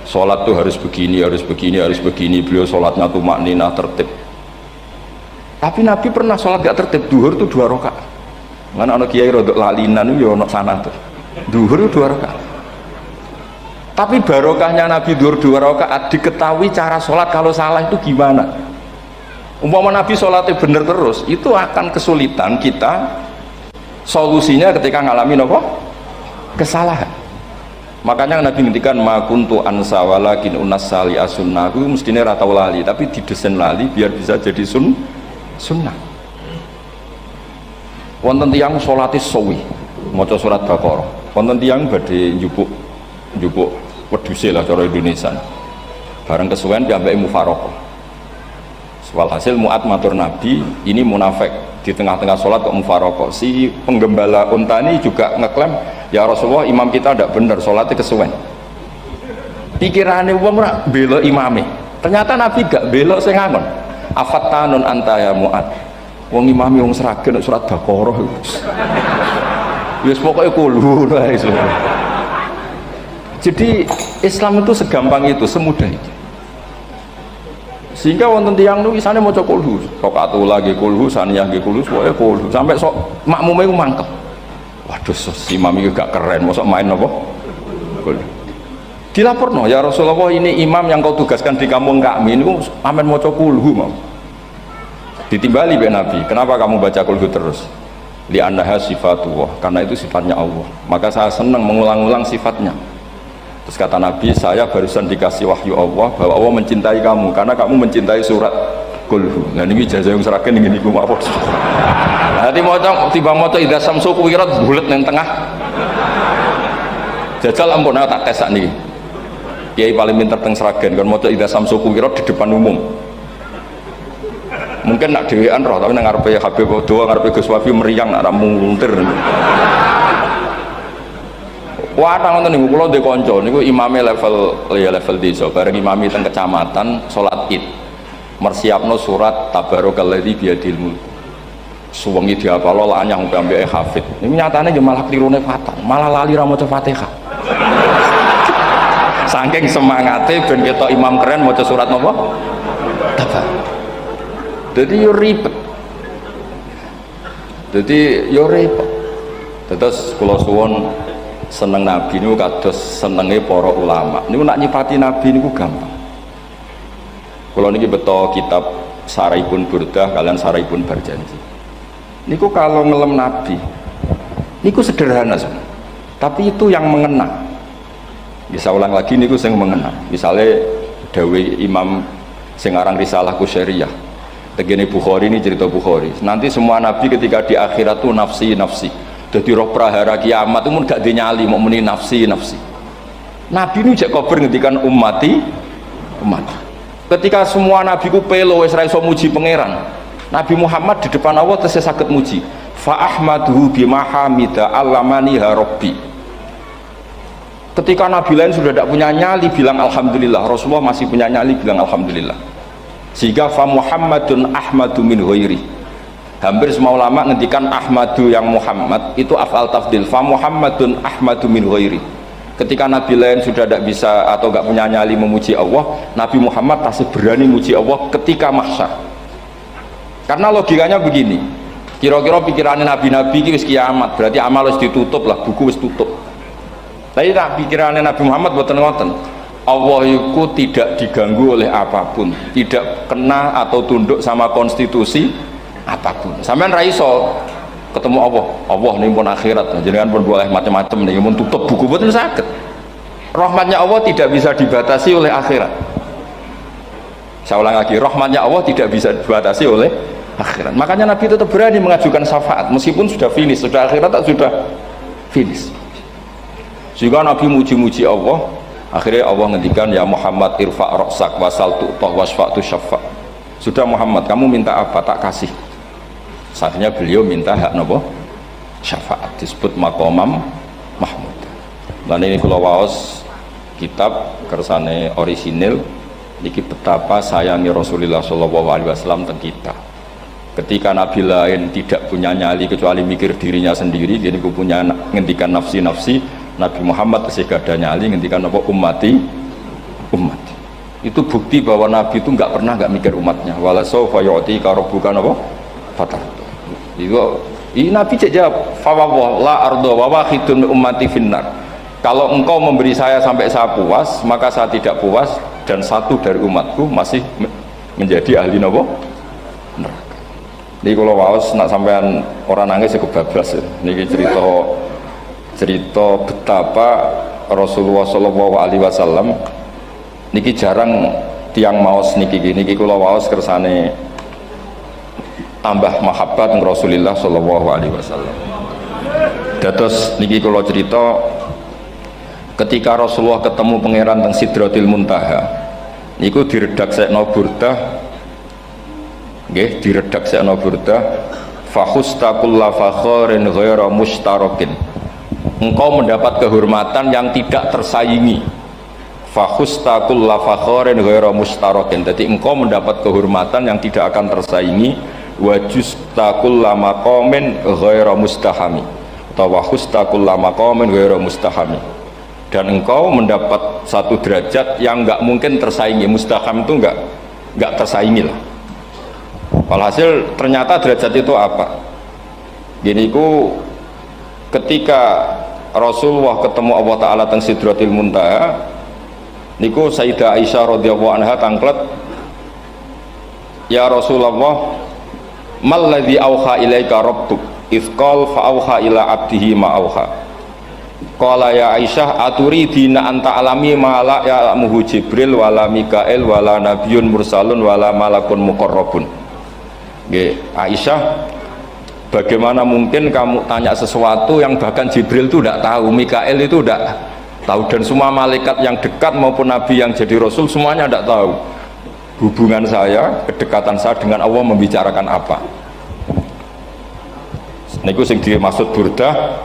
sholat tuh harus begini, harus begini, harus begini. Beliau sholatnya tuh makninah tertib. Tapi Nabi pernah sholat gak tertib. Duhur tuh 2 rakaat. Mana anak kiai rodok lalinan itu ya sana tuh. Duhur itu 2 rakaat. Tapi barokahnya Nabi duhur 2 rakaat diketahui cara sholat kalau salah itu gimana. Umpama Nabi sholatnya bener terus, itu akan kesulitan kita solusinya ketika ngalamin apa? Kesalahan. Makanya Nabi ngendikan ma kuntu ansa walakin unas sali as-sunnah. Aku mestinya ratau lali, tapi didesain lali biar bisa jadi sunnah. Wonten tiyang salate suwi maca surat Baqarah. Wonten tiyang badhe njupuk wedhuse lah cara Indonesia. Bareng kesuwen piyambake mufaraqah. Walhasil Mu'ad matur Nabi, ini munafik di tengah-tengah sholat kok mufaraqah. Si penggembala unta ini juga ngeklaim, ya Rasulullah imam kita tidak benar, sholatnya kesuwen. Pikirannya wong ora bela imame. Ternyata Nabi gak bela sing ngangon. Afattanun anta ya Mu'ad. Wong imame wong seragen surat Baqarah. Wis pokoke kulhu wae. Jadi Islam itu segampang itu, semudah itu. Sehingga wonten tiyang niku isane maca kulhu, rakaat lagi kulhu, saniyah nggih kulhu, pokoke kulhu. Sampai sok makmume ku mangkel. Waduh, si imam iki gak keren, mosok main apa? Kulhu. Dilaporno, ya Rasulullah ini imam yang kau tugaskan di kampung kami niku amen maca kulhu mau. Ditimbali be Nabi, kenapa kamu baca kulhu terus? Li annaha sifatullah, karena itu sifatnya Allah. Maka saya senang mengulang-ulang sifatnya. Terus kata Nabi, saya barusan dikasih wahyu Allah bahwa Allah mencintai kamu karena kamu mencintai surat kulhu. Nah ini jasa yang seragen ini ku apa? Nanti mau tiba moto idza samsu kuwirat bulet nang tengah. Jajal ampun tak tes sak niki. Kiai paling pinter teng seragen kan moto idza samsu kuwirat di depan umum. Mungkin nak dhewean roh tapi nang ngarepe Habib doa ngarepe Gus Wafi meriang nak muntir. Wah, nonton niku kula ndek kanca niku imame level desa, bareng imami teng kecamatan salat Id. Mersiapno surat Tabarakalladzi biyadil mulk. Suwengi diapalo lah anyang ambeke hafid. Niku nyatane yo malah klirune fatal, malah lali ra maca Fatihah. Saking semangate ben ketok imam keren maca surat napa? Tabar. Dadi yo ribet. Terus kula suwun seneng Nabi niku kados senenge para ulama. Niku nak nyipati Nabi niku gampang. Kula niki beto kitab Saraibun Burdah kalian Saraibun Barjanji. Niku kalau ngelem Nabi niku sederhana sebenarnya. Tapi itu yang mengena. Bisa ulang lagi niku sing mengena. Misalnya dawe Imam sing aran Risalah Qusyariyah. Tegene Bukhari ini cerita Bukhari. Nanti semua Nabi ketika di akhirat tuh nafsi. Jadi roh prahara kiamat itu pun gak dinyali mau meni nafsi. Nabi ini jak kober ngendikan umat. Ketika semua nabi ku pelo wis ra iso muji pangeran, Nabi Muhammad di depan Allah tesih saged muji. Fa ahmaduhu bima hamida allamani rabbi. Ketika nabi lain sudah tidak punya nyali bilang alhamdulillah, Rasulullah masih punya nyali bilang alhamdulillah. Sehingga fa Muhammadun ahmadu min ghairi. Hampir semua ulama ngendikan Ahmadu yang Muhammad itu afal tafdil. Fa Muhammadun ahmadu min ghairi. Ketika nabi lain sudah tidak bisa atau tidak punya nyali memuji Allah, Nabi Muhammad masih berani memuji Allah ketika mahsyar. Karena logikanya begini, kira-kira pikirannya nabi-nabi ini wis kiamat, berarti amal wis ditutup lah, buku wis tutup. Tapi pikirannya Nabi Muhammad boten ngoten. Allah itu tidak diganggu oleh apapun, tidak kena atau tunduk sama konstitusi apapun. Sampean ra iso ketemu Allah nih pun akhirat, jenengan pun boleh macam-macam nih, pun tutup buku boten saged. Rahmatnya Allah tidak bisa dibatasi oleh akhirat. Saya ulang lagi, rahmatnya Allah tidak bisa dibatasi oleh akhirat. Makanya Nabi tetap berani mengajukan syafaat meskipun sudah finish, sudah akhirat tak sudah finish. Sehingga Nabi muji-muji Allah, akhirnya Allah ngendikan ya Muhammad irfa' ra'sak wasal tu'tah wasfa'tu syafa'. Sudah Muhammad, kamu minta apa tak kasih. Saatnya beliau minta hak nopo syafaat, disebut maqamam mahmud. Dan ini kula waos kitab kersane orisinil niki betapa sayangi Rasulullah SAW teng kita. Ketika nabi lain tidak punya nyali kecuali mikir dirinya sendiri, jadi aku punya ngendikan nafsi, Nabi Muhammad tasih gada nyali ngendikan apa ummati umat. Itu bukti bahwa Nabi itu nggak pernah nggak mikir umatnya. Wala sawfa yu'tika rabbuka apa? Fatarda. Ini Nabi jawab, fawwah la ardo wa wahidun ummati finnar. Kalau engkau memberi saya sampai saya puas, maka saya tidak puas dan satu dari umatku masih menjadi ahli neraka. Ini kalau waos nak sampean orang nangis cukup bablas. Ini cerita betapa Rasulullah Shallallahu Alaihi Wasallam niki jarang tiang maos niki kula waos kersane tambah mahabbat Rasulullah Shallallahu Alaihi Wasallam. Dados niki kula cerita ketika Rasulullah ketemu pangeran teng Sidratil Muntaha niku diredaksekno burdah nggih diredaksekno burdah fakhusta kulla fakharin ghaira mustarakin. Engkau mendapat kehormatan yang tidak tersaingi. Fakhusta kulla fakharin ghaira mustarakin. Jadi engkau mendapat kehormatan yang tidak akan tersaingi. Wajusta kulla maqamin ghaira mustahami. Atau wakhusta kulla maqamin ghaira mustahami. Dan engkau mendapat satu derajat yang enggak mungkin tersaingi. Mustaham itu enggak tersaingi lah. Walhasil ternyata derajat itu apa? Gini ku ketika Rasulullah ketemu Allah Ta'ala teng Sidratil Muntaha niku Sayyidah Aisyah radhiyallahu anha tangklet, ya Rasulullah malladzi auha ilaika rabbuk ifqal fa auha ila abdihi ma auha. Qala ya Aisyah aturidina anta alami ma la ya'lamuhu Jibril wala Mikail wala nabiyyun mursalun wala malakun muqarrabun. Nggih Aisyah, bagaimana mungkin kamu tanya sesuatu yang bahkan Jibril itu tidak tahu, Mikael itu tidak tahu, dan semua malaikat yang dekat maupun Nabi yang jadi Rasul semuanya tidak tahu hubungan saya, kedekatan saya dengan Allah membicarakan apa. Niku sing dimaksud burdah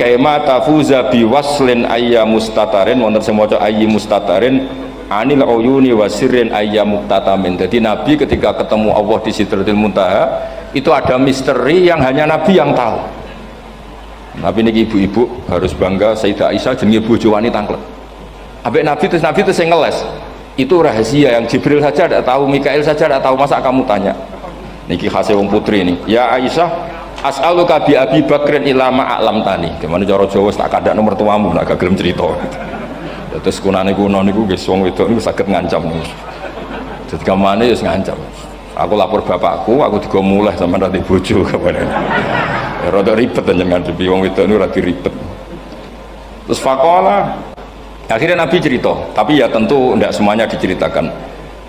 kaima tafuza biwaslin ayya mustatarin wonten sing maca ayyi mustatarin anil uyuni wasirrin ayya muktatamin. Jadi Nabi ketika ketemu Allah di Sidratil Muntaha itu ada misteri yang hanya Nabi yang tahu. Nabi ini ibu-ibu harus bangga, Sayyidah Aisyah jenenge bojo wanita tanglet. Ambek Nabi itu sing ngeles. Itu rahasia yang Jibril saja tidak tahu, Mikail saja tidak tahu, masa kamu tanya? Niki khase wong putri ini. Ya Aisyah, as'aluka bi Abi Bakrin ila ma a'lam tani. Gimana cara Jawa tak kada nomor tuamu nak gak gelem cerita. Terus kunane kuno niku nggih wong wedok niku saged ngancam. Jadi kamane wis ngancam. Aku lapor bapakku, aku digo mulai sama nanti bojo kapan. Rada ribet jenengan ngadepi wong wedok niku rada ribet. Terus faqala akhirnya Nabi cerita, tapi ya tentu tidak semuanya diceritakan.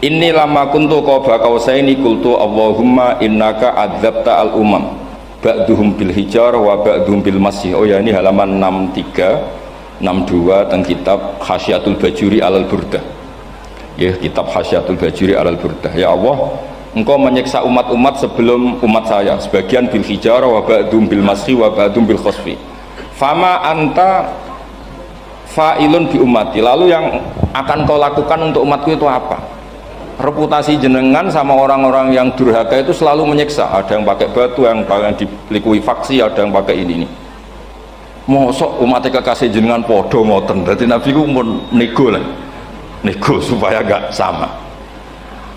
Inni lama kuntu qaba qausaini qultu Allahumma innaka adzabta al umam ba'duhum bil hijar wa ba'duhum bil masih. Oh ya, ini halaman 63 62 tentang kitab Hasyiatul Bajuri alal Burdah. Ya, kitab Hasyiatul Bajuri alal Burdah. Ya Allah, engkau menyiksa umat-umat sebelum umat saya, sebagian bil hijar wa ba'dhum bil masih wa ba'dhum bil khosfi. Fama anta fa'ilun bi ummati. Lalu yang akan kau lakukan untuk umatku itu apa? Reputasi jenengan sama orang-orang yang durhaka itu selalu menyiksa. Ada yang pakai batu, yang dilikuifaksi, ada yang pakai ini. Mosok umatnya kekasih jenengan podo ngoten. Jadi Nabi ku pun nego lah, nego supaya gak sama.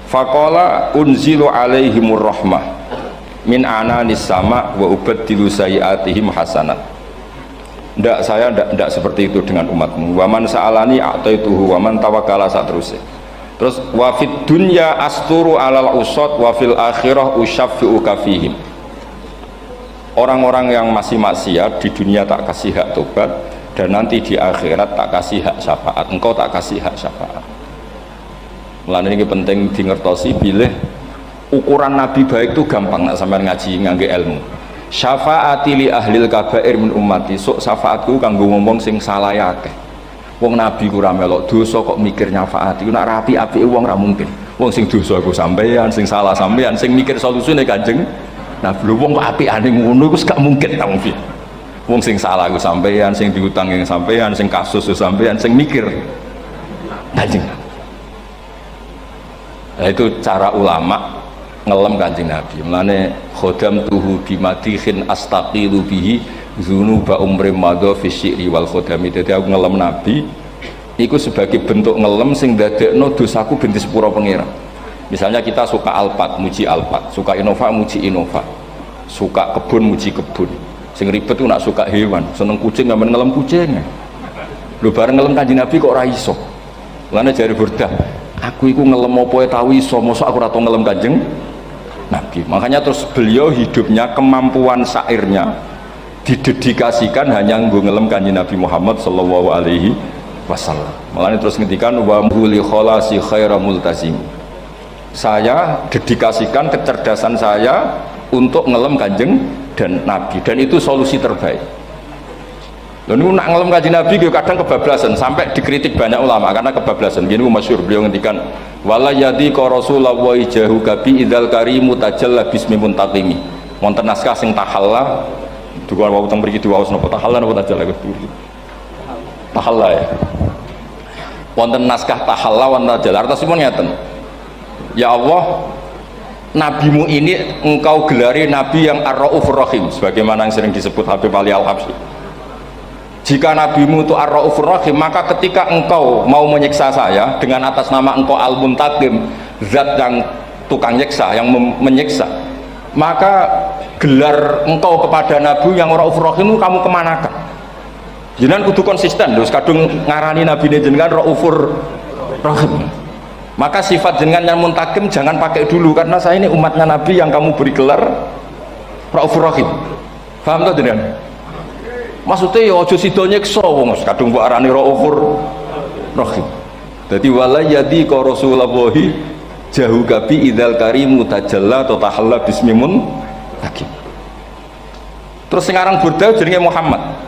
Faqala unzilu alaihimur rahmah min ananis sama wa ubaddilu sayiatihim hasanat. Ndak, saya ndak seperti itu dengan umatmu. Waman sa'alani a'taituhu waman tawakkala saterusé. Terus wa fid dunya asturu alal usad wa fil akhirah usyaffi'u kafihim. Orang-orang yang masih maksiat di dunia tak kasih hak tobat, dan nanti di akhirat tak kasih hak syafaat. Engkau tak kasih hak syafaat. Mulane ini penting dingertosi, bilih ukuran Nabi baik itu gampang nak sampean ngaji ngangge ilmu. Syafaati li ahlil kabair min ummati. Sok syafaatku kanggo ngomong sing salah akeh. Wong Nabi ku ora melok dosa kok mikir nyafaati. Nak rapi-apike wong ra mungkin. Wong sing dosa iku sampean, sing salah sampean, sing mikir solusine Kanjeng. Nah, belum wong kok apikane ngono iku gak mungkin ta wong. Wong sing salah iku sampean, sing diutang yang sampean, sing kasus iku sampean, sing mikir Kanjeng. Nah, itu cara ulama ngelem Kanjeng Nabi. Mulane khodam tuhu bimadihin astaqilu bihi dzunuba umri madha fi syi'ri wal khodami. Dadi aku ngelem Nabi iku sebagai bentuk ngelem sing dadekno dosaku ben disepuro pangeran. Misalnya kita suka Alphard, muji Alphard, suka Innova, muji Innova, suka kebun, muji kebun. Sing ribet itu nak suka hewan, seneng kucing nggak ngelem kucing. Lu bareng ngelem Kanjeng Nabi kok ora iso. Lane jare Burdah, aku iku ngelem apa tau iso, mosok aku ora tau ngelem Kanjeng Nabi. Makanya terus beliau hidupnya, kemampuan syairnya didedikasikan hanya nggo ngelem Kanjeng Nabi Muhammad sallallahu alaihi wasallam. Makanya terus ngendikan wa huli kholasi khaira multazim. Saya dedikasikan kecerdasan saya untuk ngelem Kanjeng dan Nabi, dan itu solusi terbaik. Lalu nak ngelem Kanjeng Nabi kadang kebablasan, sampai dikritik banyak ulama karena kebablasan. Gini masyhur beliau ngendikan wala yadi ka rasulullah jahu kabi idzal karimu tajalla bismi muntaqimi. Wonten naskah sing tahalla duka wau teng mriki diwaos napa tahalla napa tajalla tahalla ya. Wonten naskah tahalla wonten tajalla artosipun ngeten. Ya Allah, nabimu ini engkau gelari nabi yang ar-raufur rahim, sebagaimana yang sering disebut Habib Ali Al-Habsyi. Jika nabimu itu ar-raufur rahim, maka ketika engkau mau menyiksa saya dengan atas nama engkau al-muntaqim, zat yang tukang nyiksa, yang menyiksa, maka gelar engkau kepada nabi yang ar-raufur rahim itu kamu kemanakan? Jenengan kudu konsisten, terus kadung ngarani nabi ini jenengan raufur rahim. Maka sifat jenengan yang muntaqim jangan pakai dulu, karena saya ini umatnya Nabi yang kamu beri gelar Raufur Rahim. Paham tuh jenengan? Maksudnya ya aja sida nyiksa wong kadung mbok arani Raufur Rahim. Dadi wala yadi ka Rasulullahi jahu kabi idzal karimu tajalla ta tahalla bismimun hakim. Terus sekarang Burda jenenge Muhammad.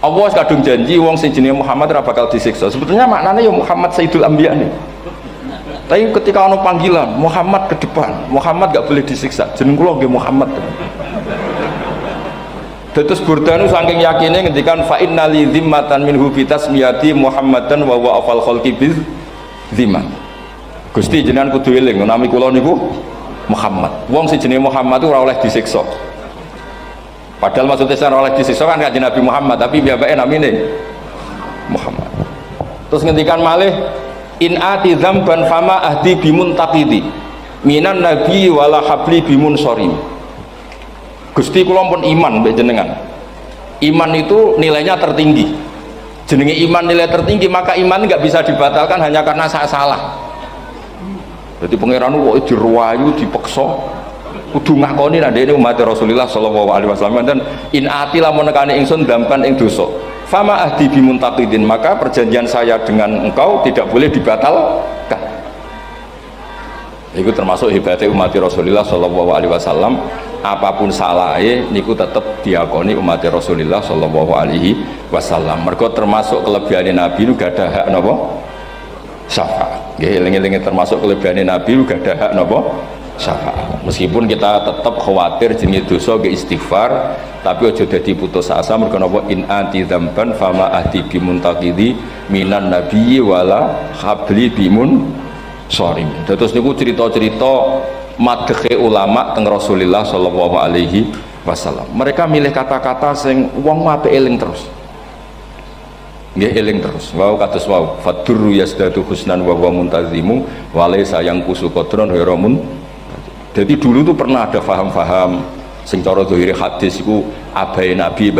Allah kadung janji wong sing jenenge Muhammad ora bakal disiksa. Sebetulnya maknanya ya Muhammad Sayyidul Anbiya nih. Tapi ketika ono panggilan Muhammad ke depan, Muhammad gak boleh disiksa. Jeneng kula nggih Muhammad. Terus Burdanu saking yakinnya ngendikan fa inna li dzimmatan minhu bi tasmiyati Muhammadan wa huwa afal khalqi biz dzimman. Gusti jenengan kudu eling nami kula niku Muhammad. Wong sing jenenge Muhammad itu ora oleh disiksa. Padahal maksudnya ora oleh disiksa kan Kanjeng Nabi Muhammad, tapi piyambake namine Muhammad. Terus ngendikan malih in ati dzamban fama ahdi bimuntaqidi minan nabi wala habli bimun sorim. Gusti kula pun iman mbek jenengan. Iman itu nilainya tertinggi. Jenenge iman nilai tertinggi, maka iman nggak bisa dibatalkan hanya karena saya salah. Jadi pangeran kok diruwayu dipeksa kudu ngakoni nek dene umat Rasulullah sallallahu alaihi wasallam, dan in ati lamun nekane ingsun dzamban ing dosa fama ahdi bimuntaqidin, maka perjanjian saya dengan engkau tidak boleh dibatalkan. Itu termasuk hebatnya umat Rasulullah sallallahu alaihi wasallam, apapun salahnya niku tetap diakoni umat Rasulullah sallallahu alaihi wasallam. Mergo termasuk kelebihan Nabi lu gak ada hak napa syafaat. Nggih eling-eling termasuk kelebihan Nabi lu gak ada hak napa syafaat. Meskipun kita tetap khawatir jenis dosa ke istighfar, tapi aja dadi putus asa. Mergo napa in anti dzamban fama ahdi bimuntaqidi minan nabiyyi wala habli bimun sorim. Terus niku cerita-cerita madhe ulama teng Rasulullah sallallahu alaihi wasallam. Mereka milih kata-kata sing wong apik eling terus. Nggih eling terus. Wau kados wau fadurru yasdadu husnan wa huwa muntazimu wa laysa yanqusu qadran hiramun. Jadi dulu tuh pernah ada faham-faham sing cara zahiri hadis iku abai nabi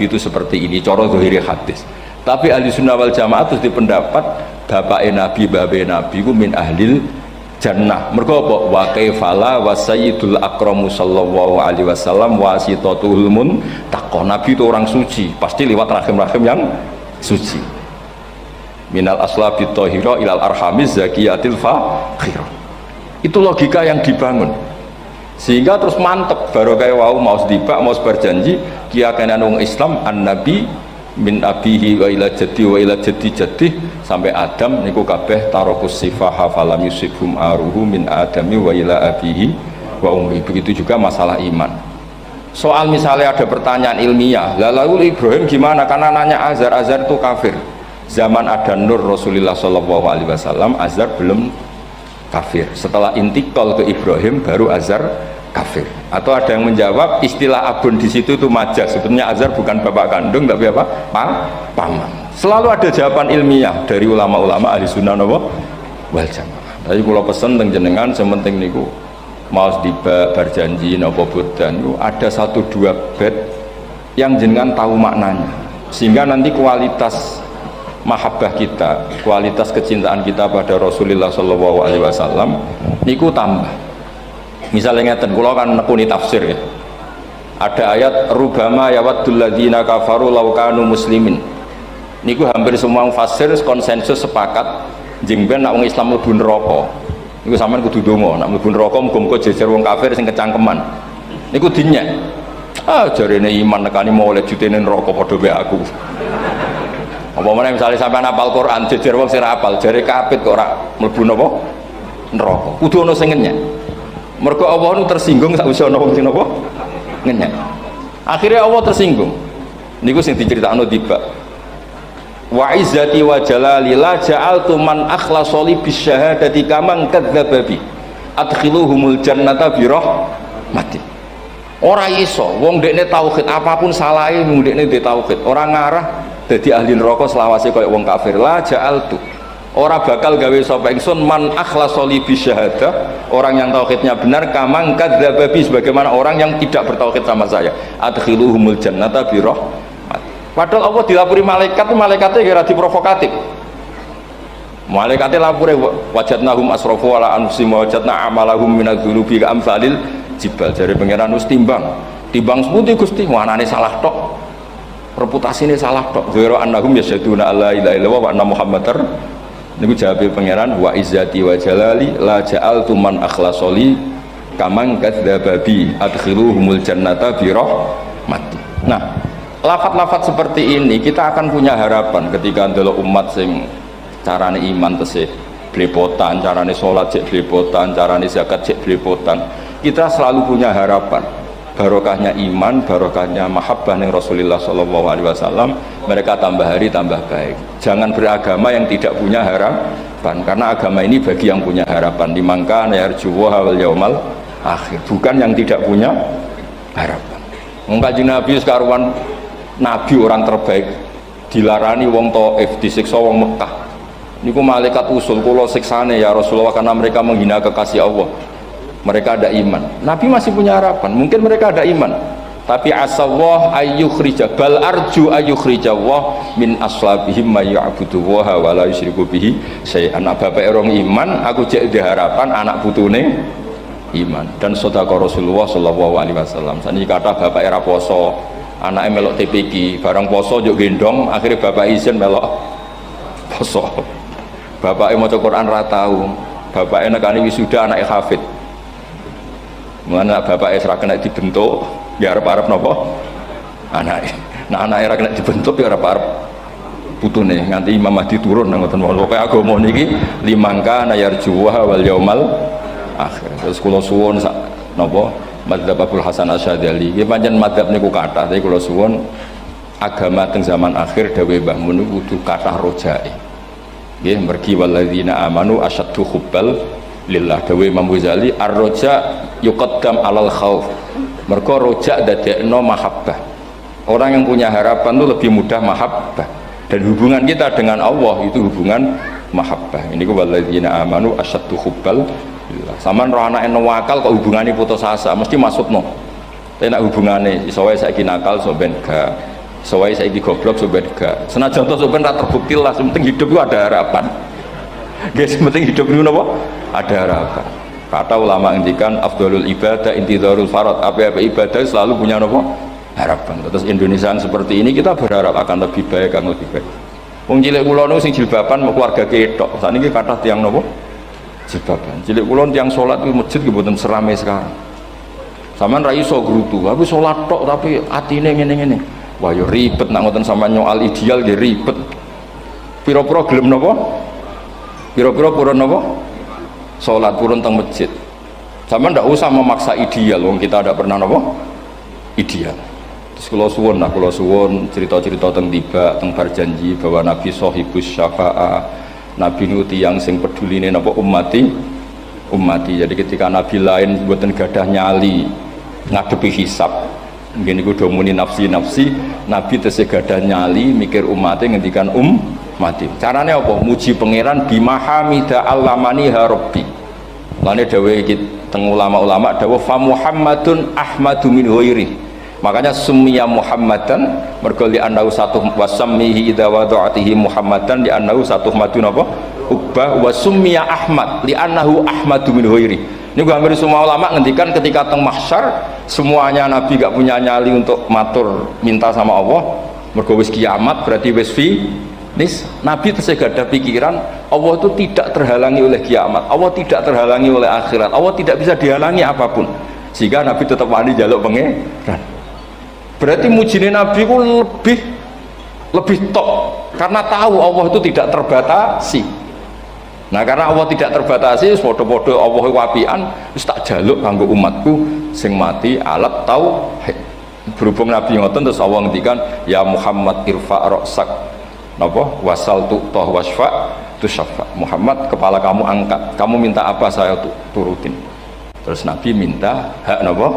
itu seperti ini cara zahiri hadis. Tapi ahli sunnah wal jamaah terus dipendapat bapak nabi iku min ahlil jannah. Mergo apa? Wa kaifala wa sayyidul akramu sallallahu alaihi wasallam wasitatul muntaqo. Nabi itu orang suci, pasti lewat rahim-rahim yang suci. Minal aslabit thahira ilal arhamiz zakiyatil fakhirah. Itu logika yang dibangun, sehingga terus mantep baru kayak wau mau sedibak mau berjanji kiakan wong Islam an nabi min abihi wa ila jaddi sampai Adam niku kabeh tarokus sifaha falam yusibhum aruhu min adami wa ila abihi wa ummi. Begitu juga masalah iman. Soal misalnya ada pertanyaan ilmiah, lalu Ibrahim gimana karena nanya Azar itu kafir. Zaman ada Nur Rasulullah sallallahu alaihi wasallam Azar belum kafir. Setelah intikal ke Ibrahim baru Azar kafir. Atau ada yang menjawab istilah abun di situ itu majas. Sebetulnya Azar bukan bapak kandung tapi apa? Paman. Selalu ada jawaban ilmiah dari ulama-ulama ahli sunnah wal jamaah. Tapi kalau pesen teng jenengan sementing niku mau berjanji napa boten ada 1-2 bait yang jenengan tahu maknanya, sehingga nanti kualitas mahabbah kita, kualitas kecintaan kita pada Rasulullah Shallallahu Alaihi Wasallam niku tambah. Misalnya ngeten, kula kan nekuni tafsir ya, ada ayat rubama yawaddul ladzina kafaru law kanu muslimin niku hampir semua mufassir konsensus sepakat jengben nak wong Islam mlebu neraka niku sampean kudu donga nak mlebu neraka muga-muga jejer wong kafir sing kecangkeman niku dinyek. Jarene iman nekani mau oleh jutene neraka padha wae aku. Apa meneh misale sampean hafal Quran jejer wong sing hafal jare kapit kok ora mlebu napa neraka. Kudu ana sing ngenyek. Mergo Allah nu tersinggung sak wis ana wong sing napa ngenyek. Akhirnya Allah tersinggung. Niku sing diceritakno tiba. Wa izzati wa jalali la ja'altu man akhlasa li bisyahadati kaman kadzdzaba bi adkhiluhumul jannata bi rahmati. Ora iso wong dekne tauhid apapun salahe wong dekne ndek tauhid ora ngarah dadi ahli neraka selawase kaya wong kafir. La ja'altu ora bakal gawe sapa ingsun man akhlasa li bisyahadah orang yang tauhidnya benar kaman kadzdzaba bi sebagaimana orang yang tidak bertauhid sama saya adkhiluhumul jannata bi rahmati. Padahal Allah dilapuri malaikat, malaikatnya kira diprovokatif. Malaikatnya lapure wajadnahum asrafu ala anfusihim wajadna amalahum minadz-dzunubi ka'amsalil jibal. Jare pangeran wis timbang sepundi Gusti, wanane salah tok. Reputasine salah tok. Ghairu annahum yasyaduna alla ilaha illallah wa anna muhammadar. Niku jawabe pangeran wa izzati wa jalali la ja'altu man akhlasoli kaman kadzdzaba bi adkhiluhumul jannata bi rahmati. Nah, lafat-lafat seperti ini kita akan punya harapan ketika ndelok umat sing carane iman tesih blepotan, carane sholat cek blepotan, carane zakat cek blepotan. Kita selalu punya harapan barokahnya iman, barokahnya mahabbah ning Rasulullah Shallallahu Alaihi Wasallam, mereka tambah hari tambah baik. Jangan beragama yang tidak punya harapan, karena agama ini bagi yang punya harapan. Dimangka yarjuwa wal yaumal akhir, bukan yang tidak punya harapan. Kanjeng Nabi sekaruan Nabi orang terbaik dilarani wong Taif, disiksa wong Mekah. Niku malaikat usul kula siksane ya Rasulullah karena mereka menghina kekasih Allah. Mereka ada iman. Nabi masih punya harapan. Mungkin mereka ada iman. Tapi asawah ayyukhrija bal arju ayyukhrijawah min aslabihim may ya'budu wa la yusyriku bihi syai'an. Bapak orang iman, aku cek di harapan anak putune iman. Dan sedekah Rasulullah sallallahu alaihi wasallam. Saniki kata bapak era poso, anaknya melok TPQ, barang poso juk gendong, akhirnya bapak izin melok poso. Bapaknya mau Quran ratau, bapaknya nekani wisuda anaknya hafid. Mulanya bapaknya serah kena dibentuk, ya harap-harap nopo anaknya. Nah anaknya kena dibentuk, ya harap-harap putune. Nganti Imam Mahdi turun, ngoten mawon. Pokoke agama niki limangka nayarjuha wal yaumal akhir. Terus kula suwun napa madzhab Abdul Hasan Asyadzali nggih pancen madzhab niku kathah, tapi kula suwun agama teng zaman akhir dawuh Mbah Mun kudu kathah rojae. Nggih mergi walladzina amanu asyaddu hubbal lillah. Dawuh Imam Ghazali ar-roja yuqaddam alal khauf. Mergo roja dadekno mahabbah. Orang yang punya harapan itu lebih mudah mahabbah. Dan hubungan kita dengan Allah itu hubungan mahabbah. Ini ku walladzina amanu asyaddu hubbal sama roh anak yang wakal kok hubungannya putus asa mesti masuk no. Tapi nak hubungannya soalnya saya nakal soben gak, soalnya saya goblok soben gak. Senajan to soben tak terbukti lah. Sementing hidup itu ada harapan. Guys, sementing hidup itu apa? Ada harapan. Kata ulama ngendikan afdhalul ibadah intidharul farad. Apa-apa ibadah selalu punya apa? Harapan. Terus Indonesia seperti ini kita berharap akan lebih baik, akan lebih baik. Wong cilik kula niku sing jilbaban mau keluarga ketok. Sakniki kathah tiyang napa? Jilbaban. Cilik kula tiyang salat kuwi masjid nggih mboten serame sekarang. Sampeyan ra iso grutu, tapi salat tok tapi atine ngene-ngene. Wah yo ribet nak ngoten sampeyan nyoal ideal nggih ribet. Pira-pira gelem napa? Pira-pira purun napa? Salat purun teng masjid. Sampeyan ndak usah memaksa ideal, wong kita ndak pernah napa? Ideal. Terus kula suwun cerita-cerita teng tiba teng berjanji bahwa Nabi sahibus syafa'ah. Nabi nu tiyang sing peduline napa ummati. Jadi ketika Nabi lain mboten gadah nyali ngadepi hisab, Mungkin iku do muni nafsi Nabi tesih gadah nyali mikir umatnya ngendikan mati. Carane apa? Muji pangeran bima hamida allamani ha rabbi. Lane dawuh iki teng ulama-ulama dawuh fa Muhammadun ahmadu min ghairi. Makanya summiya Muhammadan mergo li annahu satu wasammihi idza wada'atihi Muhammadan li annahu satu madun apa? Ubah wa summiya Ahmad li annahu ahmadu min ghairi. Ini hampir semua ulama ngendikan ketika teng mahsyar semuanya Nabi gak punya nyali untuk matur minta sama Allah mergo wis kiamat berarti wis finis. Nabi tesih gak ada pikiran Allah itu tidak terhalangi oleh kiamat, Allah tidak terhalangi oleh akhirat, Allah tidak bisa dihalangi apapun, sehingga Nabi tetap wani jaluk pangeran. Berarti mujine Nabi ku lebih top karena tahu Allah itu tidak terbatasi. Nah karena Allah tidak terbatasi, podo-podo Allah wapian, wis tak jaluk kanggo umatku sing mati alat tauhid. Berhubung Nabi ngoten terus Allah ngendikan ya Muhammad irfa ra'sak napa wasal tu'tah wasfa tusaffa. Muhammad kepala kamu angkat, kamu minta apa saya turutin. Terus Nabi minta hak napa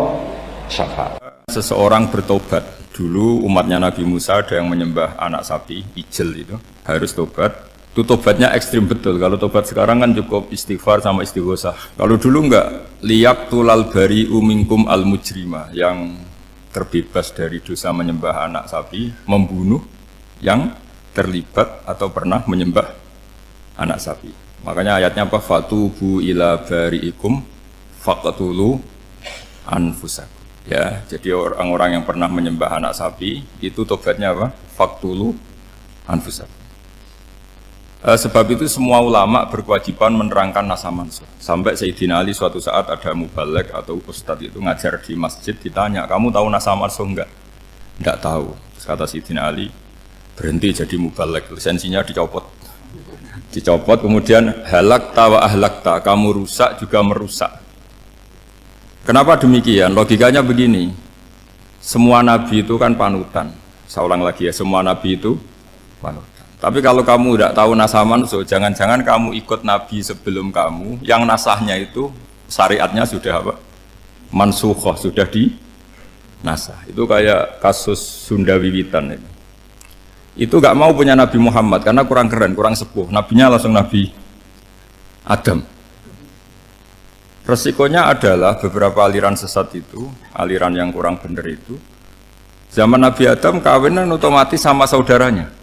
syafaat. Seseorang bertobat. Dulu umatnya Nabi Musa ada yang menyembah anak sapi, ijel itu, harus tobat. Itu tobatnya ekstrim betul. Kalau tobat sekarang kan cukup istighfar sama istighosah. Kalau dulu enggak, liyak tulal bari umingkum al mujrima, yang terbebas dari dosa menyembah anak sapi, membunuh yang terlibat atau pernah menyembah anak sapi. Makanya ayatnya apa? Fatubu ila bariikum faqtulu anfusakum. Ya, jadi orang-orang yang pernah menyembah anak sapi itu tobatnya apa? Faqtulu anfusakum. Sebab itu semua ulama berkewajiban menerangkan nasa mansuh. Sampai Sayyidina Ali suatu saat ada mubalek atau ustadz itu ngajar di masjid, ditanya, kamu tahu nasa mansuh enggak? Enggak tahu. Terus kata Sayyidina Ali, berhenti jadi mubalek, lisensinya dicopot. Dicopot, kemudian halakta wa ahlakta, kamu rusak juga merusak. Kenapa demikian? Logikanya begini, semua nabi itu kan panutan. Saya ulang lagi ya, semua nabi itu panutan. Tapi kalau kamu tidak tahu nasaman, so jangan-jangan kamu ikut nabi sebelum kamu, yang nasahnya itu syariatnya sudah apa? Mansukhoh, sudah di nasah. Itu kayak kasus Sunda Wiwitan itu. Itu gak mau punya Nabi Muhammad karena kurang keren, kurang sepuh. Nabinya langsung Nabi Adam. Resikonya adalah beberapa aliran sesat itu, aliran yang kurang benar itu, zaman Nabi Adam kawinan otomatis sama saudaranya.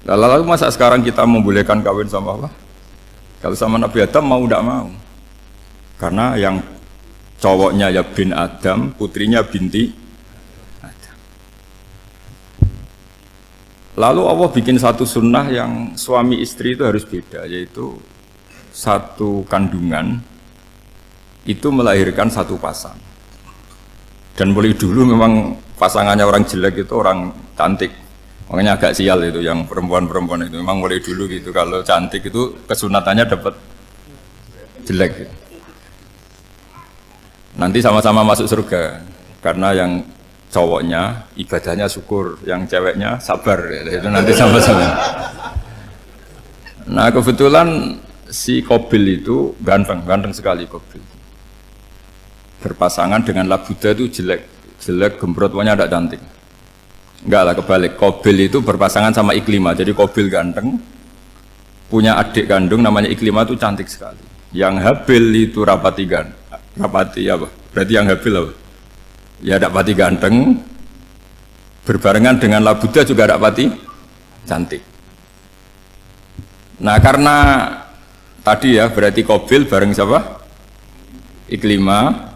Lalu masa sekarang kita membolehkan kawin sama apa? Kalau sama Nabi Adam mau tidak mau. Karena yang cowoknya ya bin Adam, putrinya binti Adam. Lalu Allah bikin satu sunnah yang suami istri itu harus beda, yaitu satu kandungan itu melahirkan satu pasang. Dan mulai dulu memang pasangannya orang jelek itu orang cantik. Makanya agak sial itu yang perempuan-perempuan itu memang mulai dulu gitu, kalau cantik itu kesunatannya dapat jelek gitu. Nanti sama-sama masuk surga karena yang cowoknya ibadahnya syukur, yang ceweknya sabar ya. Itu nanti sama-sama. Nah kebetulan si Qabil itu ganteng sekali Qabil. Berpasangan dengan Labuda itu jelek gembrot, pokoknya tidak cantik. Enggak lah, kebalik. Qabil itu berpasangan sama Iklimah. Jadi Qabil ganteng, punya adik kandung namanya Iklimah itu cantik sekali. Yang Habil itu rapati apa? Berarti yang Habil apa? Ya rapati ganteng, berbarengan dengan Labuda juga rapati cantik. Nah karena tadi ya berarti Qabil bareng siapa? Iklimah,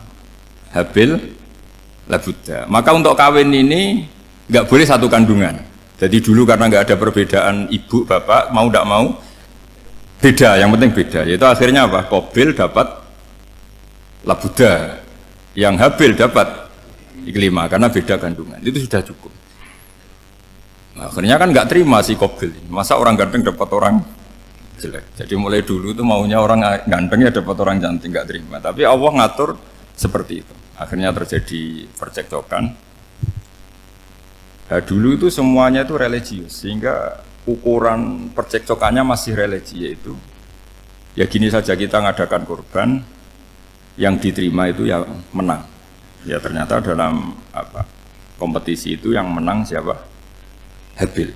Habil, Labuda. Maka untuk kawin ini nggak boleh satu kandungan. Jadi dulu karena nggak ada perbedaan ibu bapak, mau tidak mau beda, yang penting beda. Yaitu akhirnya apa? Qabil dapat Labuda, yang Habil dapat Iklimah karena beda kandungan. Itu sudah cukup. Nah, akhirnya kan nggak terima si Qabil. Masa orang ganteng dapat orang jelek. Jadi mulai dulu itu maunya orang ganteng ya dapat orang cantik, nggak terima. Tapi Allah ngatur seperti itu. Akhirnya terjadi percekcokan. Nah, dulu itu semuanya itu religius, sehingga ukuran percekcokannya masih religi, yaitu ya gini saja, kita ngadakan kurban, yang diterima itu ya menang. Ya ternyata dalam kompetisi itu yang menang siapa? Habil.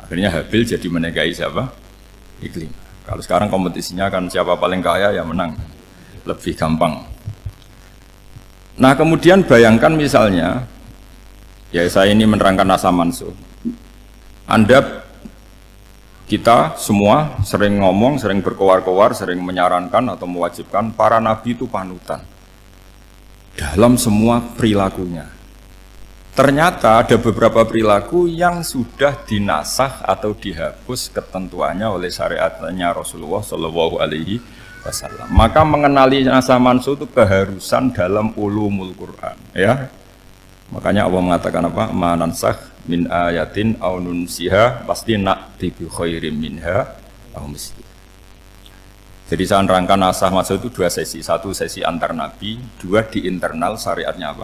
Akhirnya Habil jadi menikahi siapa? Iklim. Kalau sekarang kompetisinya kan siapa paling kaya ya menang. Lebih gampang. Nah kemudian bayangkan misalnya, ya saya ini menerangkan asa mansuh. Kita semua sering ngomong, sering berkoar-koar, sering menyarankan atau mewajibkan para nabi itu panutan dalam semua perilakunya. Ternyata ada beberapa perilaku yang sudah dinasah atau dihapus ketentuannya oleh syariatnya Rasulullah Shallallahu Alaihi Wasallam. Maka mengenali nasa mansuh itu keharusan dalam ulumul Quran. Ya, makanya Allah mengatakan apa? Manansakh min ayatin aw nunsiha pasti na'ti bi khairim minha aw misli. Jadi saya nerangkan nasah masuk itu dua sesi. Satu sesi antar nabi, dua di internal syariatnya apa?